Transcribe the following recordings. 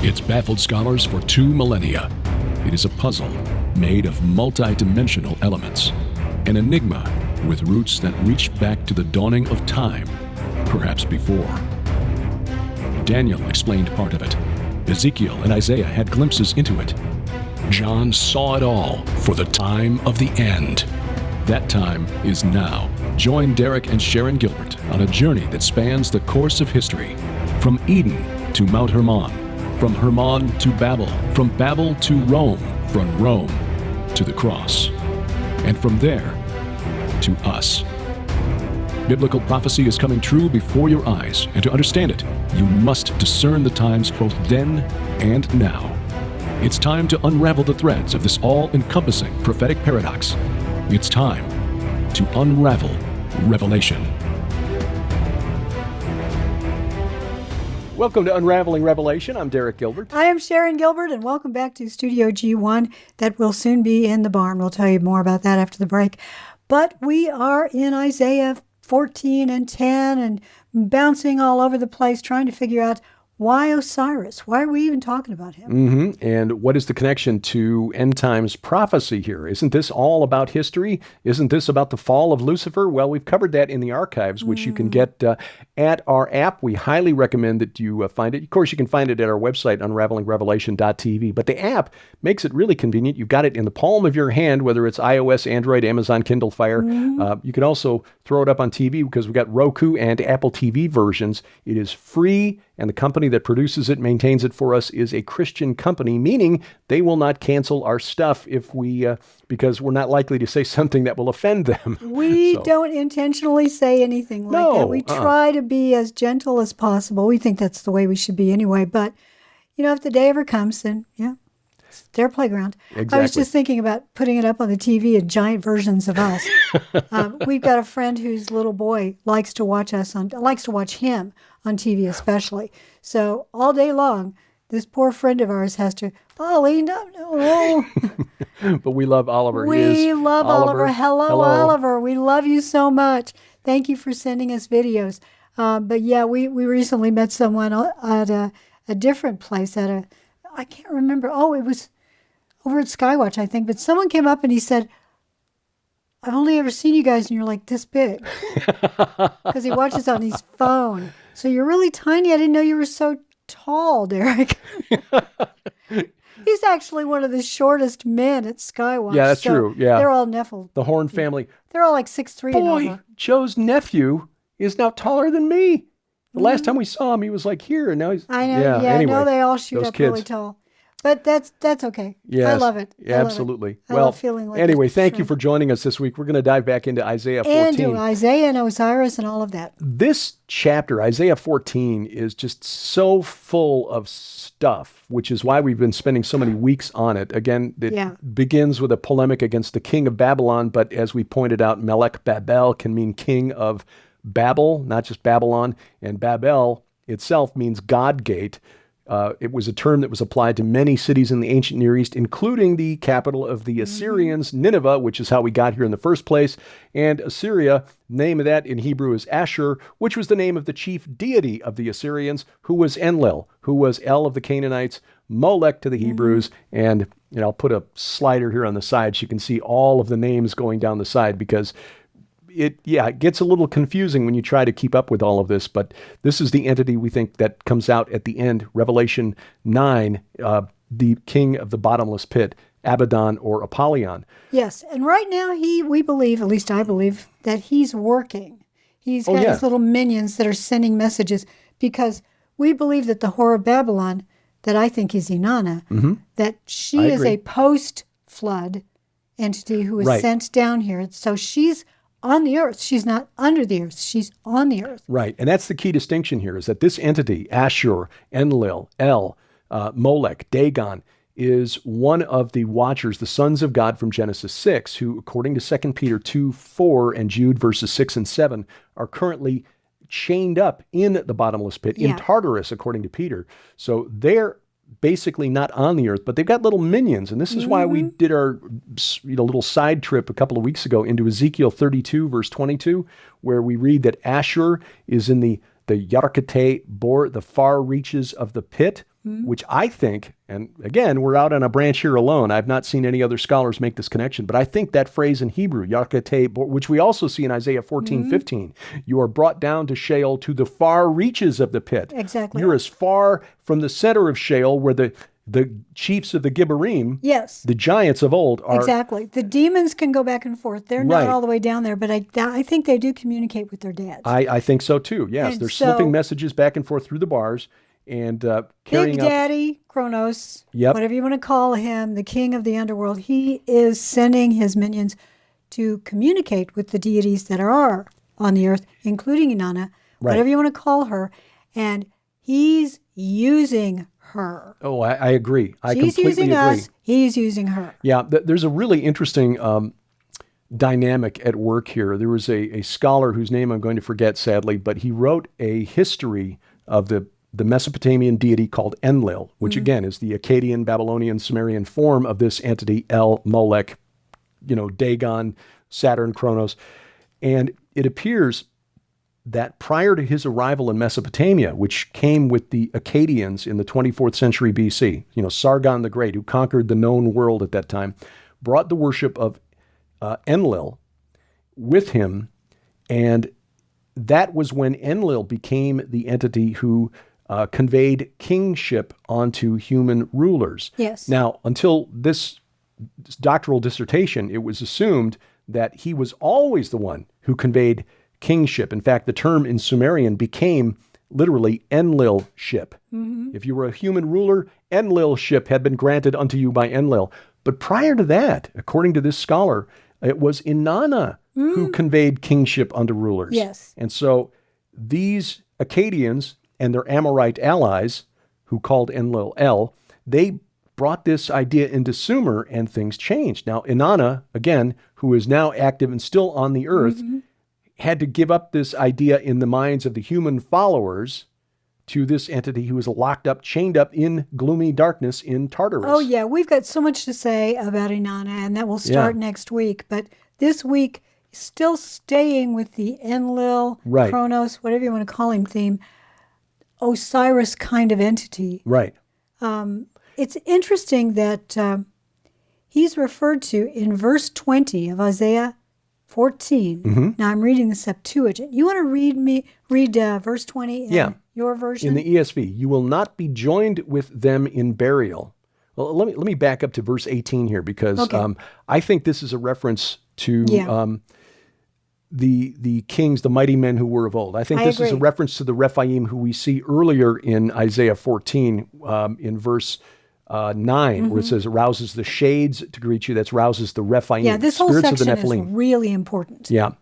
It's baffled scholars for 2 millennia. It is a puzzle made of multi-dimensional elements, an enigma with roots that reach back to the dawning of time, perhaps before. Daniel explained part of it. Ezekiel and Isaiah had glimpses into it. John saw it all for the time of the end. That time is now. Join Derek and Sharon Gilbert on a journey that spans the course of history, from Eden to Mount Hermon, from Hermon to Babel, from Babel to Rome, from Rome to the cross, and from there to us. Biblical prophecy is coming true before your eyes, and to understand it, you must discern the times both then and now. It's time to unravel the threads of this all-encompassing prophetic paradox. It's time to unravel Revelation. Welcome to Unraveling Revelation. I'm Derek Gilbert. I am Sharon Gilbert, and welcome back to Studio G1. That will soon be in the barn. We'll tell you more about that after the break. But we are in Isaiah 14 and 10 and bouncing all over the place trying to figure out why Osiris? Why are we even talking about him? And what is the connection to end times prophecy here? Isn't this all about history? Isn't this about the fall of Lucifer? Well, we've covered that in the archives, which you can get at our app. We highly recommend that you find it. Of course, you can find it at our website, unravelingrevelation.tv. But the app makes it really convenient. You've got it in the palm of your hand, whether it's iOS, Android, Amazon, Kindle Fire. You can also throw it up on TV because we've got Roku and Apple TV versions. It is free, and the company that produces it, maintains it for us, is a Christian company, meaning they will not cancel our stuff if we, because we're not likely to say something that will offend them. We don't intentionally say anything like that. We try to be as gentle as possible. We think that's the way we should be anyway. But, you know, if the day ever comes, then, it's their playground. Exactly. I was just thinking about putting it up on the TV in giant versions of us. We've got a friend whose little boy likes to watch him on TV especially. So all day long, this poor friend of ours has to, Ollie, no. But we love Oliver. We love Oliver. Hello, Oliver. We love you so much. Thank you for sending us videos. But yeah, we recently met someone at a different place I can't remember. Oh, it was over at Skywatch, I think. But someone came up and he said, I've only ever seen you guys and you're like this big. Because he watches on his phone. So you're really tiny. I didn't know you were so tall, Derek. He's actually one of the shortest men at Skywatch. Yeah, that's true. Yeah. They're all Nephilim. The Horn family. They're all like 6'3". Boy, Joe's nephew is now taller than me. The last time we saw him, he was like here, and now he's... I know, anyway, no, they all shoot up kids. really tall. But that's okay. Yes, I love it. Absolutely. I love feeling like anyway, thank you for joining us this week. We're going to dive back into Isaiah 14. And to Isaiah and Osiris and all of that. This chapter, Isaiah 14, is just so full of stuff, which is why we've been spending so many weeks on it. Again, it begins with a polemic against the king of Babylon, but as we pointed out, Melech Babel can mean king of Babel, not just Babylon, and Babel itself means God Gate. It was a term that was applied to many cities in the ancient Near East, including the capital of the Assyrians, Nineveh, which is how we got here in the first place. And Assyria, name of that in Hebrew is Assur, which was the name of the chief deity of the Assyrians, who was Enlil, who was El of the Canaanites, Molech to the Hebrews. And I'll put a slider here on the side so you can see all of the names going down the side, because it gets a little confusing when you try to keep up with all of this, but this is the entity we think that comes out at the end, Revelation 9, the king of the bottomless pit, Abaddon or Apollyon. Yes, and right now we believe, at least I believe, that he's working. He's got his little minions that are sending messages, because we believe that the whore of Babylon, that I think is Inanna, that she is a post-flood entity who is sent down here. So she's on the earth. She's not under the earth. She's on the earth. Right. And that's the key distinction here, is that this entity, Assur, Enlil, El, Molech, Dagon, is one of the watchers, the sons of God from Genesis 6, who, according to 2 Peter 2:4 and Jude verses 6 and 7, are currently chained up in the bottomless pit, in Tartarus, according to Peter. So they're basically not on the earth, but they've got little minions. And this is why we did our little side trip a couple of weeks ago into Ezekiel 32, verse 22, where we read that Assur is in the Yarkate Bor, the far reaches of the pit. which I think, and again, we're out on a branch here alone. I've not seen any other scholars make this connection, but I think that phrase in Hebrew, Yakate, which we also see in Isaiah 14:15, you are brought down to Sheol, to the far reaches of the pit. Exactly. You're as far from the center of Sheol where the chiefs of the Gibborim, yes, the giants of old, are. Exactly. The demons can go back and forth. They're not all the way down there, but I think they do communicate with their dads. I think so too, yes. They're slipping messages back and forth through the bars and carrying Big Daddy, Kronos, Yep. whatever you want to call him, the king of the underworld, he is sending his minions to communicate with the deities that are on the earth, including Inanna, whatever you want to call her, and he's using her. Oh, I agree. She's completely using agree. us, he's using her. Yeah, there's a really interesting dynamic at work here. There was a scholar whose name I'm going to forget, sadly, but he wrote a history of the Mesopotamian deity called Enlil, which again is the Akkadian, Babylonian, Sumerian form of this entity, El, Molech, Dagon, Saturn, Kronos. And it appears that prior to his arrival in Mesopotamia, which came with the Akkadians in the 24th century BC, Sargon the Great, who conquered the known world at that time, brought the worship of Enlil with him, and that was when Enlil became the entity who conveyed kingship onto human rulers. Yes. Now, until this doctoral dissertation, it was assumed that he was always the one who conveyed kingship. In fact, the term in Sumerian became literally Enlil-ship. If you were a human ruler, Enlil-ship had been granted unto you by Enlil. But prior to that, according to this scholar, it was Inanna who conveyed kingship unto rulers. Yes. And so these Akkadians and their Amorite allies, who called Enlil El, they brought this idea into Sumer, and things changed. Now, Inanna, again, who is now active and still on the earth, had to give up this idea in the minds of the human followers to this entity who was locked up, chained up in gloomy darkness in Tartarus. Oh, yeah. We've got so much to say about Inanna, and that will start next week. But this week, still staying with the Enlil, Kronos, whatever you want to call him, theme, Osiris kind of entity. Right. It's interesting that he's referred to in verse 20 of Isaiah 14. Now I'm reading the Septuagint. You want to read verse 20 in your version? In the ESV, you will not be joined with them in burial. Well, let me back up to verse 18 here, because I think this is a reference to the kings, the mighty men who were of old. I think this is a reference to the Rephaim who we see earlier in Isaiah 14 in verse 9, where it says, rouses the shades to greet you. That's rouses the Rephaim. Yeah, this whole spirits section of the Nephilim. is really important. Yeah.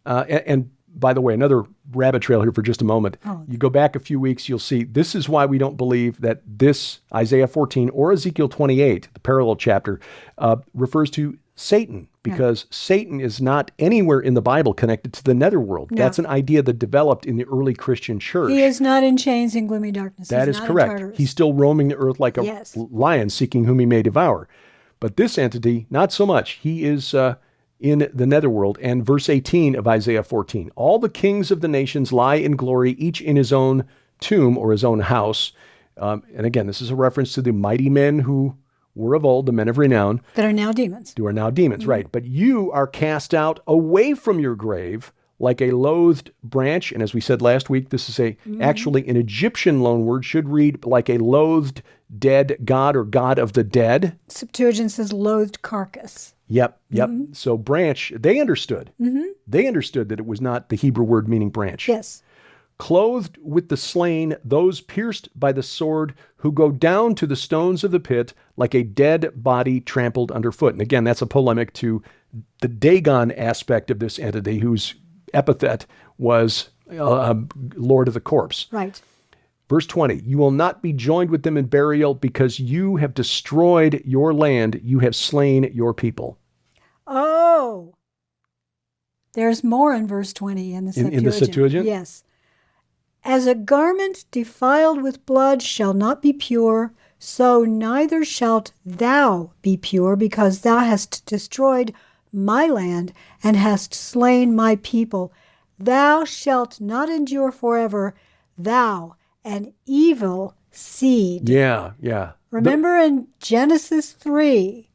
And by the way, another rabbit trail here for just a moment. You go back a few weeks, you'll see this is why we don't believe that this Isaiah 14 or Ezekiel 28, the parallel chapter, refers to Satan, because Satan is not anywhere in the Bible connected to the netherworld. No. That's an idea that developed in the early Christian church. He is not in chains in gloomy darkness. That is correct. He's still roaming the earth like a lion seeking whom he may devour. But this entity, not so much. He is in the netherworld. And verse 18 of Isaiah 14, all the kings of the nations lie in glory, each in his own tomb or his own house. And again, this is a reference to the mighty men who were of old, the men of renown. That are now demons. Who are now demons, right. But you are cast out away from your grave like a loathed branch. And as we said last week, this is actually an Egyptian loanword, should read like a loathed dead god or god of the dead. Septuagint says loathed carcass. Yep. So branch, they understood. They understood that it was not the Hebrew word meaning branch. Yes. Clothed with the slain, those pierced by the sword, who go down to the stones of the pit like a dead body trampled underfoot. And again, that's a polemic to the Dagon aspect of this entity, whose epithet was Lord of the Corpse. Right. Verse 20, you will not be joined with them in burial, because you have destroyed your land, you have slain your people. Oh, there's more in verse 20 in the Septuagint. In the Septuagint? Yes. As a garment defiled with blood shall not be pure, so neither shalt thou be pure, because thou hast destroyed my land and hast slain my people. Thou shalt not endure forever, thou, an evil seed. Yeah, yeah. Remember in Genesis 3,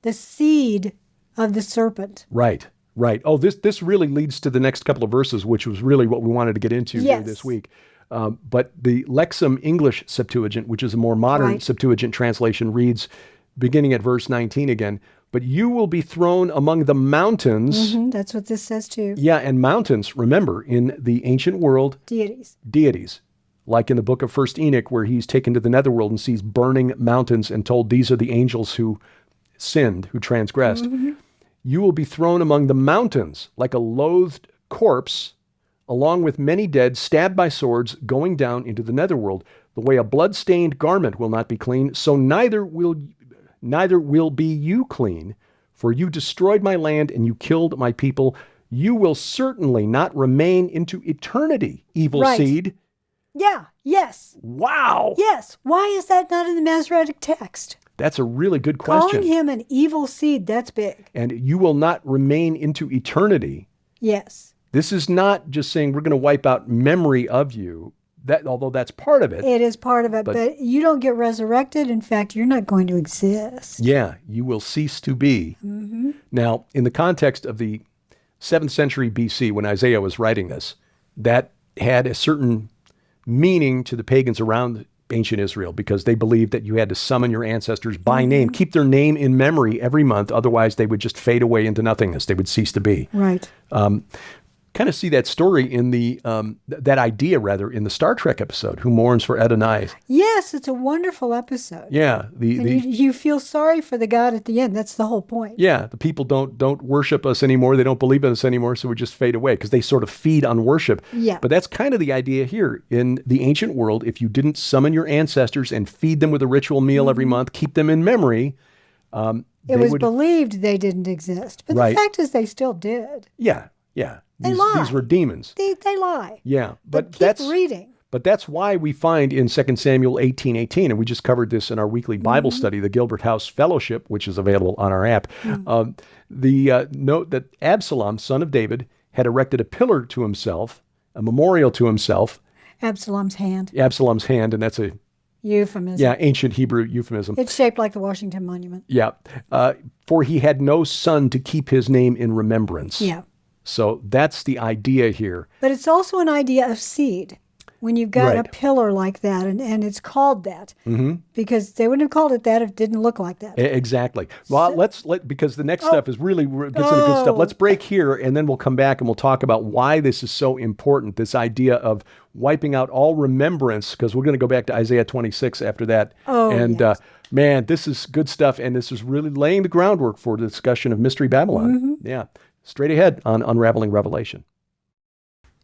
the seed of the serpent. Right, right. Oh, this really leads to the next couple of verses, which was really what we wanted to get into here this week. But the Lexham English Septuagint, which is a more modern Septuagint translation, reads, beginning at verse 19 again, but you will be thrown among the mountains. Mm-hmm, that's what this says too. Yeah, and mountains, remember, in the ancient world, deities. Like in the book of First Enoch, where he's taken to the netherworld and sees burning mountains and told these are the angels who sinned, who transgressed. Mm-hmm. You will be thrown among the mountains like a loathed corpse, along with many dead, stabbed by swords, going down into the netherworld. The way a blood-stained garment will not be clean, so neither will be you clean, for you destroyed my land and you killed my people. You will certainly not remain into eternity, evil seed. Yeah, yes. Wow. Yes. Why is that not in the Masoretic text? That's a really good question. Calling him an evil seed, that's big. And you will not remain into eternity. Yes. This is not just saying we're going to wipe out memory of you, that although that's part of it. It is part of it, but you don't get resurrected. In fact, you're not going to exist. Yeah, you will cease to be. Mm-hmm. Now, in the context of the 7th century BC, when Isaiah was writing this, that had a certain meaning to the pagans around ancient Israel, because they believed that you had to summon your ancestors by name, keep their name in memory every month. Otherwise, they would just fade away into nothingness. They would cease to be. Right. Kind of see that story in the, that idea rather, in the Star Trek episode, Who Mourns for Adonai. Yes, it's a wonderful episode. Yeah. You feel sorry for the God at the end. That's the whole point. Yeah. The people don't worship us anymore. They don't believe in us anymore. So we just fade away because they sort of feed on worship. Yeah. But that's kind of the idea here. In the ancient world, if you didn't summon your ancestors and feed them with a ritual meal every month, keep them in memory, it was believed they didn't exist. But the fact is they still did. Yeah. Yeah. These were demons. They lie. Yeah. But keep reading. But that's why we find in 2 Samuel 18:18, and we just covered this in our weekly Bible study, the Gilbert House Fellowship, which is available on our app, the note that Absalom, son of David, had erected a pillar to himself, a memorial to himself. Absalom's hand, and that's a euphemism. Yeah, ancient Hebrew euphemism. It's shaped like the Washington Monument. Yeah. For he had no son to keep his name in remembrance. Yeah. So that's the idea here. But it's also an idea of seed. When you've got a pillar like that, and it's called that, because they wouldn't have called it that if it didn't look like that. Exactly. Well, because the next stuff is really gets into good stuff. Let's break here, and then we'll come back and we'll talk about why this is so important, this idea of wiping out all remembrance, because we're going to go back to Isaiah 26 after that. Man, this is good stuff, and this is really laying the groundwork for the discussion of Mystery Babylon. Yeah. Straight ahead on Unraveling Revelation.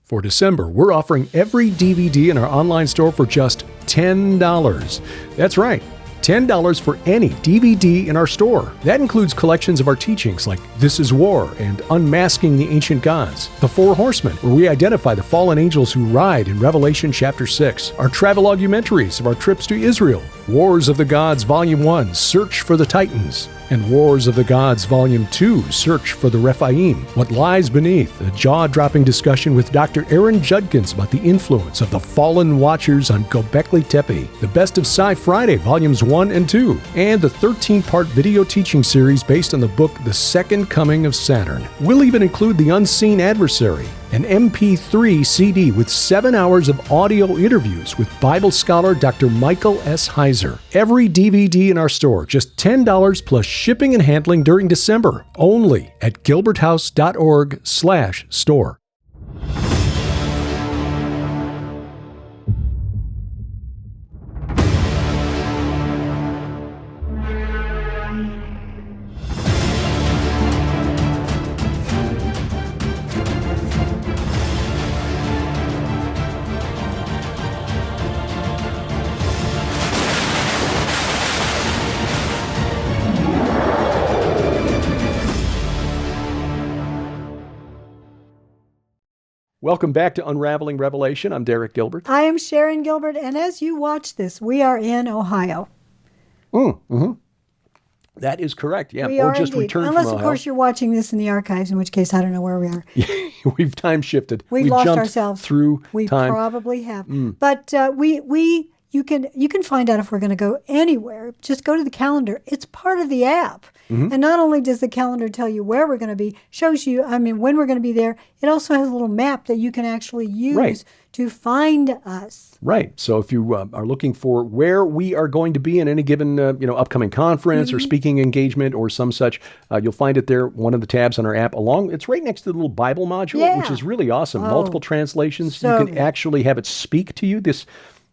For December, we're offering every DVD in our online store for just $10. That's right, $10 for any DVD in our store. That includes collections of our teachings like This is War and Unmasking the Ancient Gods, The Four Horsemen, where we identify the fallen angels who ride in Revelation chapter 6, our travelogumentaries of our trips to Israel, Wars of the Gods Volume 1, Search for the Titans, and Wars of the Gods Volume 2, Search for the Rephaim, What Lies Beneath, a jaw-dropping discussion with Dr. Aaron Judkins about the influence of the fallen watchers on Göbekli Tepe, the Best of Sci Friday Volumes 1 and 2, and the 13-part video teaching series based on the book The Second Coming of Saturn. We'll even include The Unseen Adversary, an MP3 CD with 7 hours of audio interviews with Bible scholar Dr. Michael S. Heiser. Every DVD in our store, just $10 plus shipping and handling during December, only at gilberthouse.org/store. Welcome back to Unraveling Revelation. I'm Derek Gilbert. I am Sharon Gilbert, and as you watch this, we are in Ohio. That is correct. Yeah, we or are just indeed. returned Unless, from of Ohio. course, you're watching this in the archives, in which case I don't know where we are. We've time shifted. We've we lost jumped ourselves through we time. Probably have. But we you can find out if we're going to go anywhere. Just go to the calendar. It's part of the app. And not only does the calendar tell you where we're going to be, shows you, when we're going to be there, it also has a little map that you can actually use to find us. Right. So if you are looking for where we are going to be in any given upcoming conference or speaking engagement or some such, you'll find it there, one of the tabs on our app. It's right next to the little Bible module, which is really awesome. Multiple translations. So you can actually have it speak to you.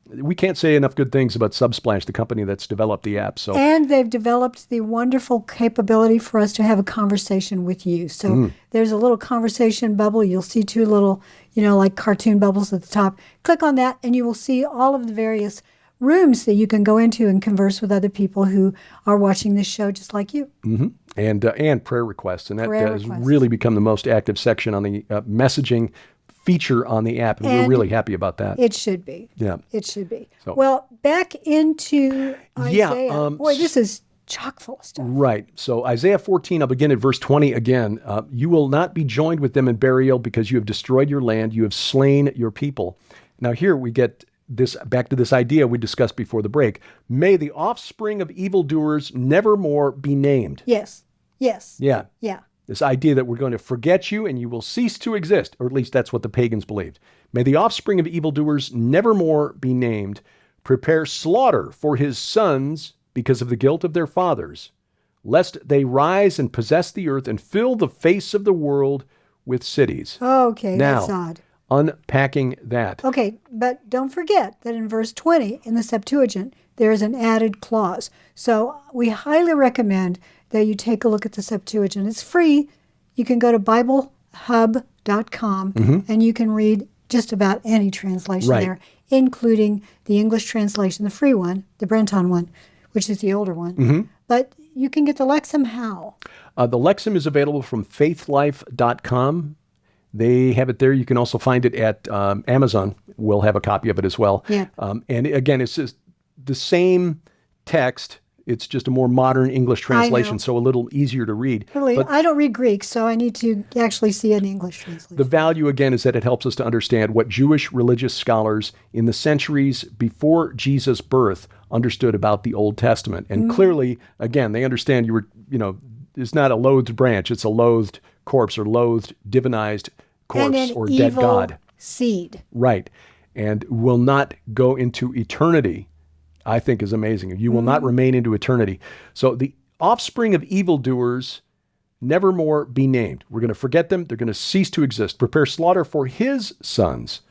We can't say enough good things about Subsplash, the company that's developed the app. And they've developed the wonderful capability for us to have a conversation with you. So there's a little conversation bubble. You'll see two little, like cartoon bubbles at the top. Click on that, and you will see all of the various rooms that you can go into and converse with other people who are watching this show just like you. And prayer requests. And that has really become the most active section on the messaging feature on the app, and we're really happy about that. It should be. Yeah. It should be. So, well, back into Isaiah. Boy, this is chock full of stuff. Right. So Isaiah 14, I'll begin at verse 20 again. You will not be joined with them in burial because you have destroyed your land. You have slain your people. Now here we get back to this idea we discussed before the break. May the offspring of evildoers never more be named. Yes. Yeah. Yeah. This idea that we're going to forget you and you will cease to exist, or at least that's what the pagans believed. May the offspring of evildoers never more be named. Prepare slaughter for his sons because of the guilt of their fathers, lest they rise and possess the earth and fill the face of the world with cities. Okay, now, that's odd. Unpacking that. Okay, but don't forget that in verse 20 in the Septuagint, there is an added clause. So we highly recommend that you take a look at the Septuagint. It's free. You can go to BibleHub.com and you can read just about any translation there, including the English translation, the free one, the Brenton one, which is the older one. But you can get the Lexham how? The Lexham is available from faithlife.com. They have it there. You can also find it at Amazon. We'll have a copy of it as well. Yeah. And again, it's just the same text. It's just a more modern English translation, so a little easier to read. Really, but I don't read Greek, so I need to actually see an English translation. The value, again, is that it helps us to understand what Jewish religious scholars in the centuries before Jesus' birth understood about the Old Testament. And clearly, again, they understand it's not a loathed branch, it's a loathed corpse or loathed divinized corpse or dead god. Seed. Right. And will not go into eternity, I think is amazing. You will not remain into eternity. So the offspring of evildoers never more be named. We're going to forget them. They're going to cease to exist. Prepare slaughter for his sons.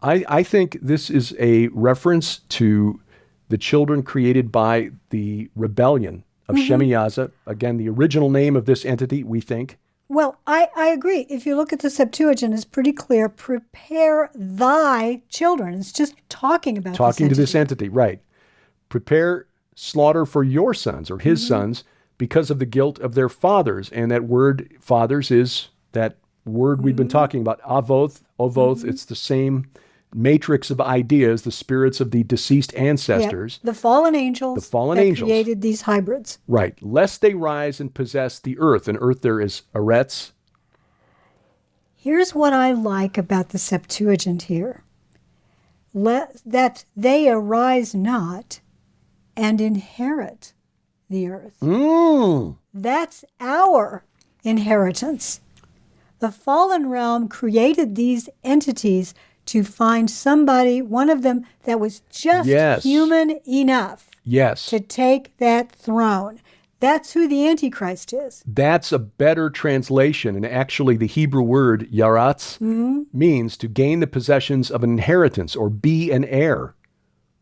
I think this is a reference to the children created by the rebellion of Shemihazah. Again, the original name of this entity, we think. Well, I agree. If you look at the Septuagint, it's pretty clear. Prepare thy children. It's just talking about this entity, right. Prepare slaughter for your sons or his sons because of the guilt of their fathers. And that word fathers is that word we've been talking about, avoth. It's the same matrix of ideas, the spirits of the deceased ancestors. The fallen angels. Created these hybrids. Right. Lest they rise and possess the earth. And earth there is Eretz. Here's what I like about the Septuagint here. That they arise not and inherit the earth. That's our inheritance. The fallen realm created these entities to find somebody, one of them that was just human enough to take that throne. That's who the Antichrist is. That's a better translation. And actually the Hebrew word yaratz means to gain the possessions of an inheritance or be an heir.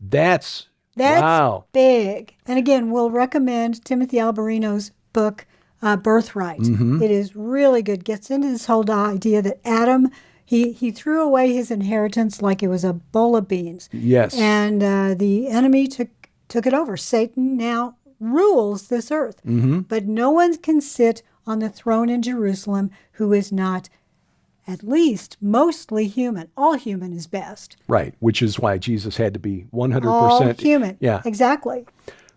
That's wow. Big. And again, we'll recommend Timothy Alberino's book, Birthright. It is really good. Gets into this whole idea that Adam, he threw away his inheritance like it was a bowl of beans. Yes. And the enemy took it over. Satan now rules this earth. But no one can sit on the throne in Jerusalem who is not at least mostly human. All human is best. Right, which is why Jesus had to be 100%. All human. Yeah. Exactly.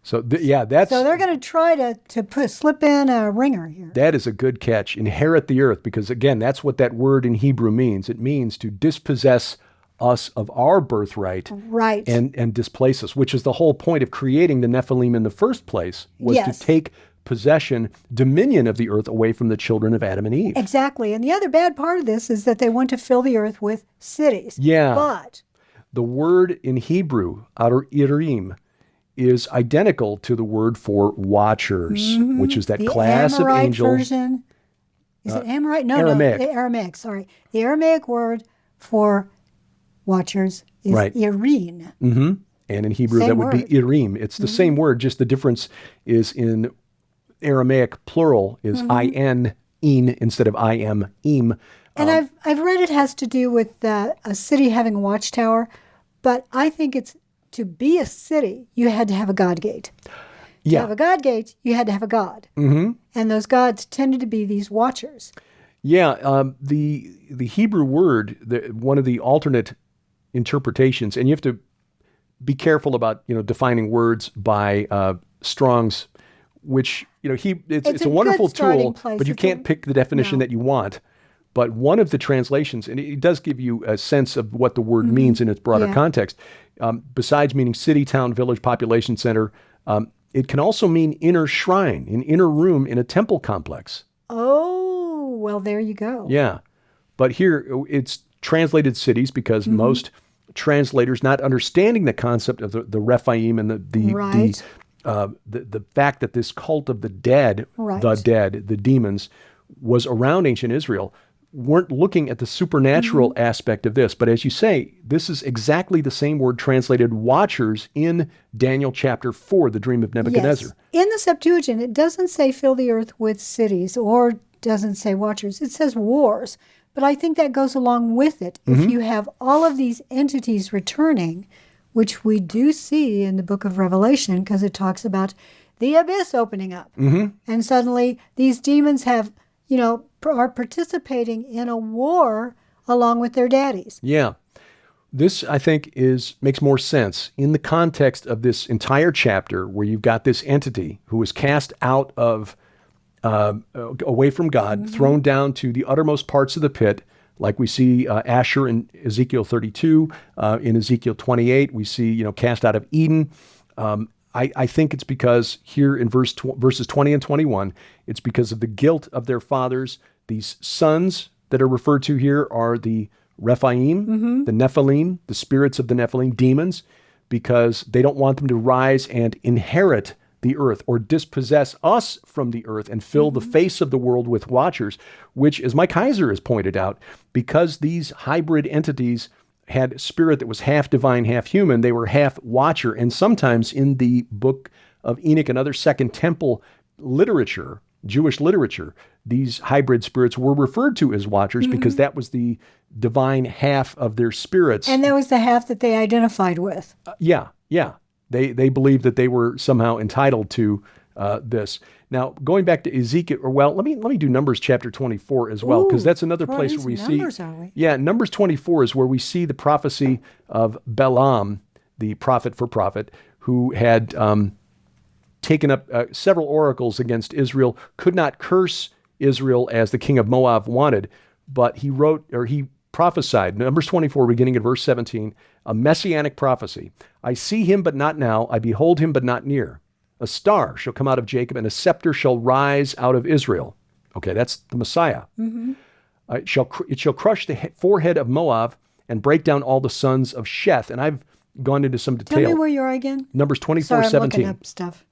So, that's... So they're going to try to slip in a ringer here. That is a good catch. Inherit the earth, because, again, that's what that word in Hebrew means. It means to dispossess us of our birthright right. and displace us, which is the whole point of creating the Nephilim in the first place, was Yes. to take possession, dominion of the earth away from the children of Adam and Eve. Exactly. And the other bad part of this is that they want to fill the earth with cities. Yeah. But the word in Hebrew, Irim, is identical to the word for watchers, which is that the class Amorite of angels. version, is it Amorite? No, Aramaic. no, the Aramaic, sorry. The Aramaic word for watchers is Right. Irin. Mm-hmm. And in Hebrew, Same that would word. be Irim. It's the same word, just the difference is in Aramaic plural is in instead of im. And I've read it has to do with a city having a watchtower, but I think it's to be a city, you had to have a God gate. To have a God gate, you had to have a God. Mm-hmm. And those gods tended to be these watchers. Yeah, the Hebrew word, one of the alternate interpretations, and you have to be careful about defining words by Strong's, which it's a wonderful tool, but you can't pick the definition that you want. But one of the translations, and it does give you a sense of what the word means in its broader context, besides meaning city, town, village, population center, it can also mean inner shrine, an inner room in a temple complex. Oh, well, there you go. Yeah. But here it's translated cities because most translators, not understanding the concept of the Rephaim and the fact that this cult of the dead, the demons, was around ancient Israel, weren't looking at the supernatural aspect of this. But as you say, this is exactly the same word translated watchers in Daniel chapter 4, the dream of Nebuchadnezzar. Yes. In the Septuagint, it doesn't say fill the earth with cities or doesn't say watchers. It says wars. But I think that goes along with it. If you have all of these entities returning, which we do see in the book of Revelation, because it talks about the abyss opening up. And suddenly these demons have, are participating in a war along with their daddies. Yeah. This, I think, makes more sense in the context of this entire chapter where you've got this entity who was cast out of, away from God, thrown down to the uttermost parts of the pit, like we see Assur in Ezekiel 32, in Ezekiel 28, we see, cast out of Eden. I think it's because here in verses 20 and 21, it's because of the guilt of their fathers. These sons that are referred to here are the Rephaim, the Nephilim, the spirits of the Nephilim, demons, because they don't want them to rise and inherit the earth or dispossess us from the earth and fill the face of the world with watchers, which, as Mike Heiser has pointed out, because these hybrid entities had spirit that was half divine, half human, they were half watcher. And sometimes in the book of Enoch and other Second Temple literature, Jewish literature, these hybrid spirits were referred to as watchers because that was the divine half of their spirits. And that was the half that they identified with. Yeah. They believed that they were somehow entitled to this. Now, going back to Ezekiel, let me do Numbers chapter 24 as well, because that's another place where we numbers, see. Are we? Yeah, Numbers 24 is where we see the prophecy of Balaam, the prophet for profit, who had taken up several oracles against Israel, could not curse Israel as the king of Moab wanted, but he prophesied, Numbers 24, beginning at verse 17, a messianic prophecy. I see him, but not now. I behold him, but not near. A star shall come out of Jacob, and a scepter shall rise out of Israel. Okay, that's the Messiah. It shall crush the forehead of Moab and break down all the sons of Sheth. And I've gone into some detail. Tell me where you are again. Numbers 24:17. Sorry, I'm looking up stuff.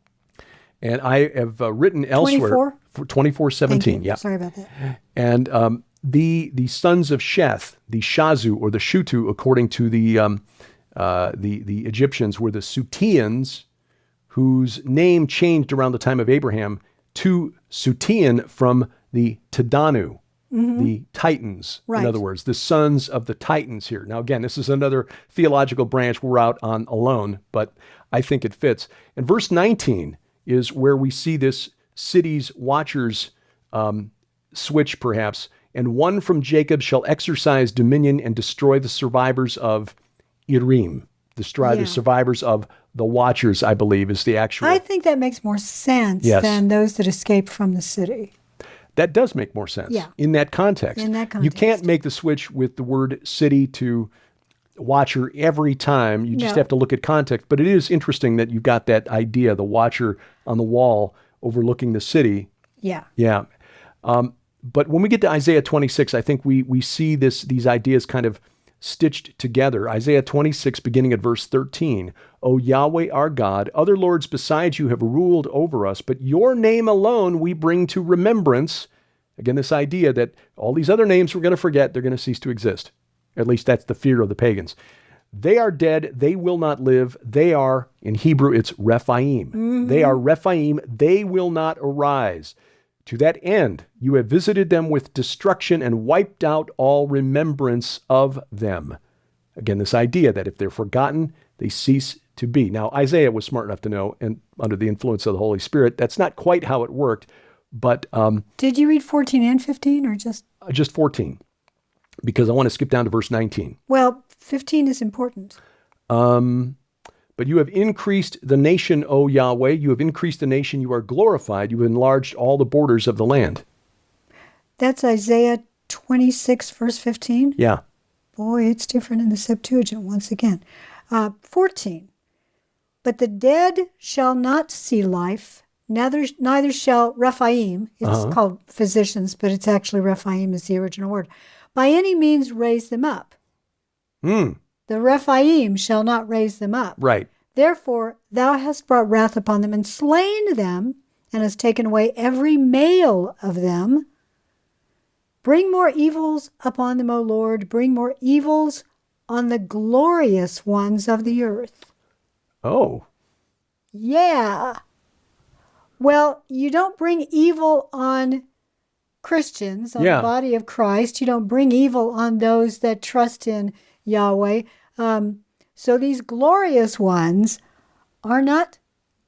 And I have written elsewhere. 24:17. Yeah. Sorry about that. And the sons of Sheth, the Shazu or the Shutu, according to the Egyptians, were the Suteans, whose name changed around the time of Abraham to Sutean from the Tadanu, the Titans. Right. In other words, the sons of the Titans here. Now, again, this is another theological branch we're out on alone, but I think it fits. And verse 19 is where we see this city's watchers switch, perhaps. And one from Jacob shall exercise dominion and destroy the survivors of Irim. The survivors of the watchers, I believe, is the actual. I think that makes more sense than those that escaped from the city. That does make more sense in that context. You can't make the switch with the word city to watcher every time. You just have to look at context. But it is interesting that you've got that idea, the watcher on the wall overlooking the city. Yeah. Yeah. But when we get to Isaiah 26, I think we see these ideas kind of stitched together. Isaiah 26, beginning at verse 13. O Yahweh our God, other lords besides you have ruled over us, but your name alone we bring to remembrance. Again, this idea that all these other names we're going to forget, they're going to cease to exist. At least that's the fear of the pagans. They are dead, they will not live. They are, in Hebrew, it's Rephaim. Mm-hmm. They are Rephaim, they will not arise. To that end, you have visited them with destruction and wiped out all remembrance of them. Again, this idea that if they're forgotten, they cease to be. Now, Isaiah was smart enough to know, and under the influence of the Holy Spirit, that's not quite how it worked. But did you read 14 and 15 or just 14? Because I want to skip down to verse 19. Well, 15 is important. But you have increased the nation, O Yahweh. You have increased the nation. You are glorified. You have enlarged all the borders of the land. That's Isaiah 26, verse 15? Yeah. Boy, it's different in the Septuagint once again. 14. But the dead shall not see life, neither shall Rephaim. It's called physicians, but it's actually Rephaim is the original word. By any means raise them up. The Rephaim shall not raise them up. Right. Therefore, thou hast brought wrath upon them and slain them, and hast taken away every male of them. Bring more evils upon them, O Lord. Bring more evils on the glorious ones of the earth. Oh. Yeah. Well, you don't bring evil on Christians, on the body of Christ. You don't bring evil on those that trust in Yahweh. So these glorious ones are not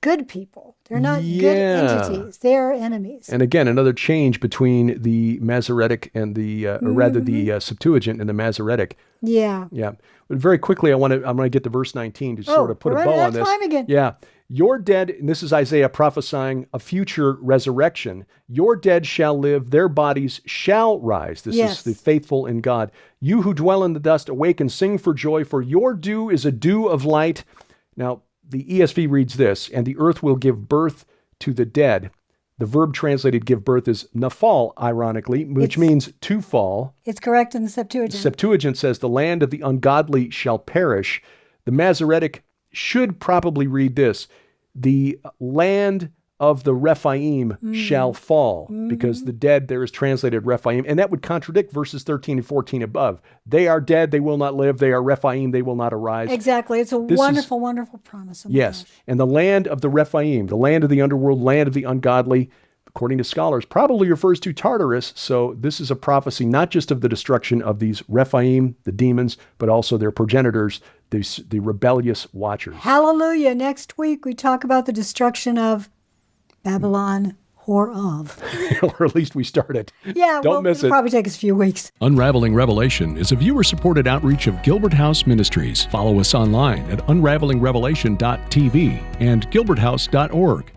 good people. They're not good entities. They are enemies. And again, another change between the Masoretic and or rather the Septuagint and the Masoretic. Yeah. Yeah. But very quickly, I'm going to get to verse 19 to sort of put a bow on this. Time again. Yeah. Your dead, and this is Isaiah prophesying a future resurrection. Your dead shall live, their bodies shall rise. This is the faithful in God. You who dwell in the dust, awake and sing for joy, for your dew is a dew of light. Now, the ESV reads this, and the earth will give birth to the dead. The verb translated give birth is nafal, ironically, which means to fall. It's correct in the Septuagint. The Septuagint says the land of the ungodly shall perish. The Masoretic should probably read this. The land of the Rephaim shall fall, because the dead there is translated Rephaim, and that would contradict verses 13 and 14 above. They are dead, they will not live. They are Rephaim, they will not arise. Exactly. It's a wonderful, wonderful promise. Yes. And the land of the Rephaim, the land of the underworld, land of the ungodly, according to scholars, probably refers to Tartarus. So this is a prophecy not just of the destruction of these Rephaim, the demons, but also their progenitors, the rebellious watchers. Hallelujah. Next week we talk about the destruction of Babylon, whore of. Or at least we start it. Yeah, Don't miss it. It'll probably take us a few weeks. Unraveling Revelation is a viewer-supported outreach of Gilbert House Ministries. Follow us online at unravelingrevelation.tv and gilberthouse.org.